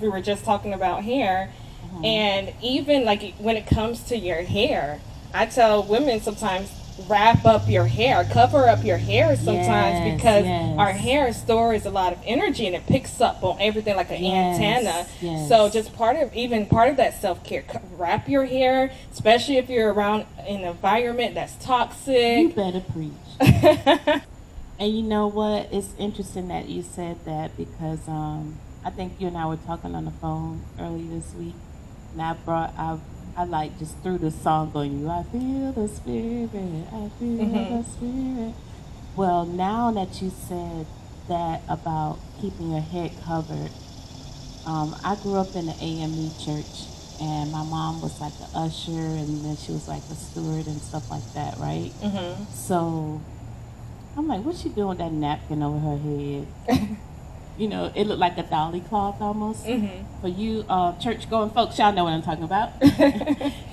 We were just talking about hair, and even like when it comes to your hair, I tell women sometimes wrap up your hair, cover up your hair sometimes Yes, because yes. our hair stores a lot of energy and it picks up on everything like an Yes, antenna. yes. So just part of that self care, wrap your hair, especially if you're around an environment that's toxic. You better preach. And you know what? It's interesting that you said that because I think you and I were talking on the phone earlier this week, and I like just threw this song on you. I feel the spirit. I feel the spirit. Well, now that you said that about keeping your head covered, I grew up in the AME church, and my mom was like an usher, and then she was like a steward and stuff like that, right? So I'm like, what's she doing with that napkin over her head? You know, it looked like a dolly cloth almost. For you church-going folks, y'all know what I'm talking about.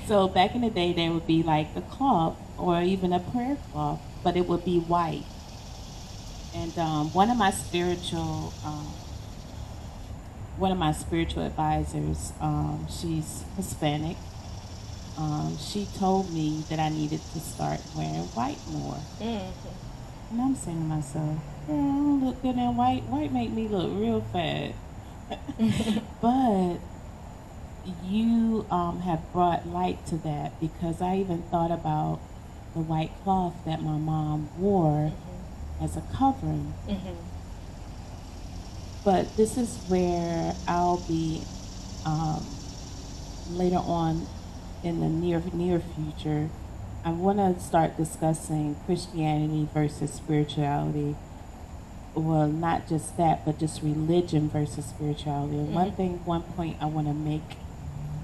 So back in the day, there would be like a cloth or even a prayer cloth, but it would be white. And one of my spiritual advisors, she's Hispanic. She told me that I needed to start wearing white more. And I'm saying to myself, girl, I don't look good in white. White make me look real fat. But you have brought light to that, because I even thought about the white cloth that my mom wore as a covering. But this is where I'll be later on in the near future. I want to start discussing Christianity versus spirituality. Well, not just that, but just religion versus spirituality. And one point I want to make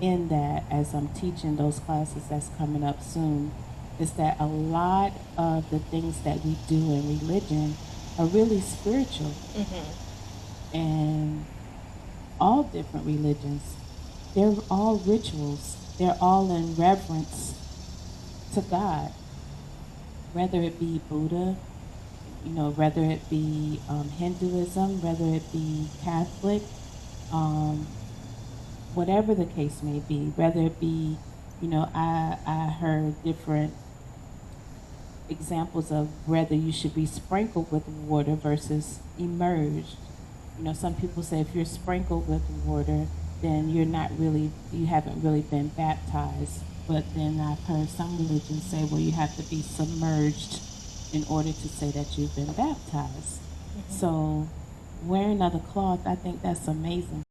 in that, as I'm teaching those classes that's coming up soon, is that a lot of the things that we do in religion are really spiritual. And all different religions, they're all rituals. They're all in reverence to God, whether it be Buddha, you know, whether it be Hinduism, whether it be Catholic, whatever the case may be, whether it be, you know, I heard different examples of whether you should be sprinkled with water versus immersed. You know, some people say if you're sprinkled with water, then you haven't really been baptized. But then I've heard some religions say, well, you have to be submerged in order to say that you've been baptized. So wearing another cloth, I think that's amazing.